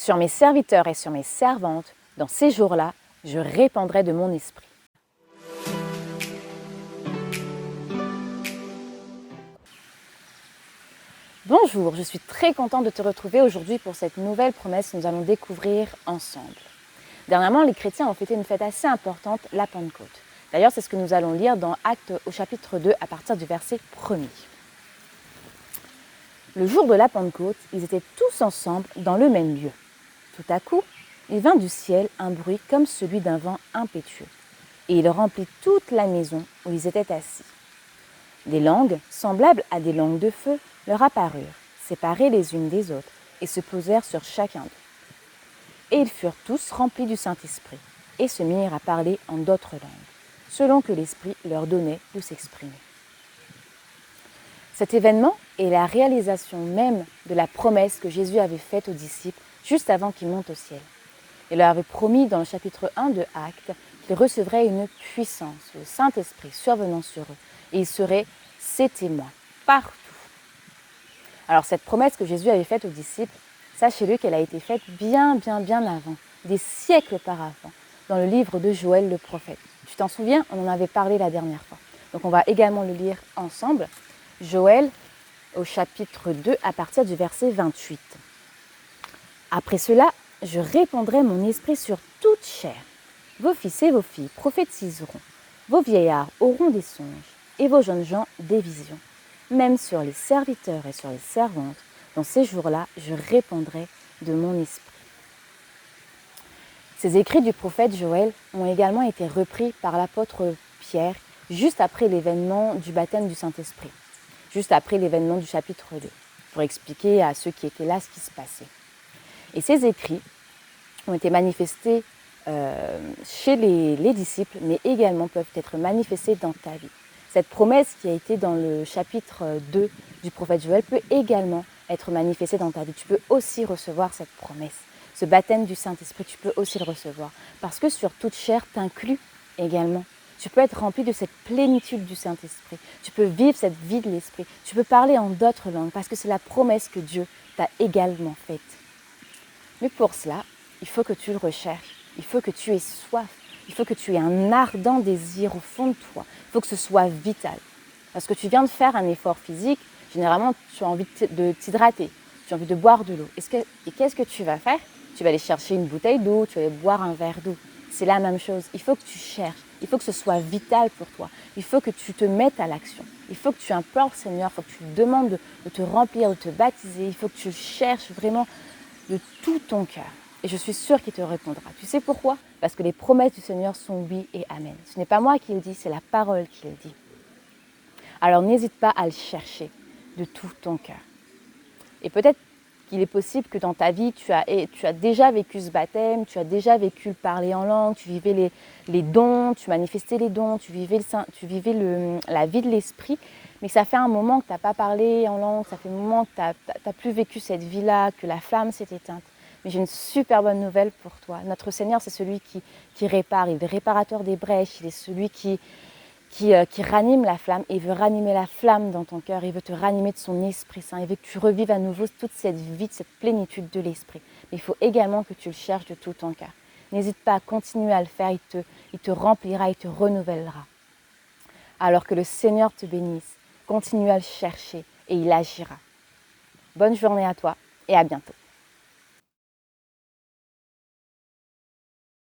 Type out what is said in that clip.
Sur mes serviteurs et sur mes servantes, dans ces jours-là, je répandrai de mon esprit. Bonjour, je suis très contente de te retrouver aujourd'hui pour cette nouvelle promesse que nous allons découvrir ensemble. Dernièrement, les chrétiens ont fêté une fête assez importante, la Pentecôte. D'ailleurs, c'est ce que nous allons lire dans Actes au chapitre 2 à partir du verset 1er. Le jour de la Pentecôte, ils étaient tous ensemble dans le même lieu. Tout à coup, il vint du ciel un bruit comme celui d'un vent impétueux, et il remplit toute la maison où ils étaient assis. Des langues, semblables à des langues de feu, leur apparurent, séparées les unes des autres, et se posèrent sur chacun d'eux. Et ils furent tous remplis du Saint-Esprit, et se mirent à parler en d'autres langues, selon que l'Esprit leur donnait de s'exprimer. Cet événement est la réalisation même de la promesse que Jésus avait faite aux disciples juste avant qu'ils montent au ciel. Il leur avait promis dans le chapitre 1 de Actes qu'ils recevraient une puissance, le Saint-Esprit survenant sur eux, et ils seraient ses témoins partout. Alors cette promesse que Jésus avait faite aux disciples, sachez-le qu'elle a été faite bien avant, des siècles auparavant, dans le livre de Joël le prophète. Tu t'en souviens, on en avait parlé la dernière fois. Donc on va également le lire ensemble. Joël au chapitre 2 à partir du verset 28. Après cela, je répandrai mon esprit sur toute chair. Vos fils et vos filles prophétiseront, vos vieillards auront des songes, et vos jeunes gens des visions. Même sur les serviteurs et sur les servantes, dans ces jours-là, je répandrai de mon esprit. Ces écrits du prophète Joël ont également été repris par l'apôtre Pierre juste après l'événement du baptême du Saint-Esprit, juste après l'événement du chapitre 2, pour expliquer à ceux qui étaient là ce qui se passait. Et ces écrits ont été manifestés chez les disciples, mais également peuvent être manifestés dans ta vie. Cette promesse qui a été dans le chapitre 2 du prophète Joël peut également être manifestée dans ta vie. Tu peux aussi recevoir cette promesse. Ce baptême du Saint-Esprit, tu peux aussi le recevoir. Parce que sur toute chair t'inclut également. Tu peux être rempli de cette plénitude du Saint-Esprit. Tu peux vivre cette vie de l'Esprit. Tu peux parler en d'autres langues parce que c'est la promesse que Dieu t'a également faite. Mais pour cela, il faut que tu le recherches. Il faut que tu aies soif. Il faut que tu aies un ardent désir au fond de toi. Il faut que ce soit vital. Parce que tu viens de faire un effort physique, généralement tu as envie de t'hydrater, tu as envie de boire de l'eau. Et qu'est-ce que tu vas faire? Tu vas aller chercher une bouteille d'eau, tu vas aller boire un verre d'eau. C'est la même chose. Il faut que tu cherches. Il faut que ce soit vital pour toi. Il faut que tu te mettes à l'action. Il faut que tu implores le Seigneur. Il faut que tu lui demandes de te remplir, de te baptiser. Il faut que tu le cherches vraiment de tout ton cœur. Et je suis sûre qu'il te répondra. Tu sais pourquoi? Parce que les promesses du Seigneur sont oui et amen. Ce n'est pas moi qui le dis, c'est la parole qui le dit. Alors n'hésite pas à le chercher de tout ton cœur. Et peut-être qu'il est possible que dans ta vie, tu as déjà vécu ce baptême, tu as déjà vécu le parler en langue, tu vivais les dons, tu manifestais les dons, tu vivais la vie de l'esprit, mais que ça fait un moment que tu n'as pas parlé en langue, ça fait un moment que tu n'as plus vécu cette vie-là, que la flamme s'est éteinte. Mais j'ai une super bonne nouvelle pour toi. Notre Seigneur, c'est celui qui répare, il est le réparateur des brèches, il est celui qui ranime la flamme, et il veut ranimer la flamme dans ton cœur, il veut te ranimer de son Esprit Saint, il veut que tu revives à nouveau toute cette vie, cette plénitude de l'Esprit. Mais il faut également que tu le cherches de tout ton cœur. N'hésite pas à continuer à le faire, il te remplira, il te renouvellera. Alors que le Seigneur te bénisse, continue à le chercher et il agira. Bonne journée à toi et à bientôt.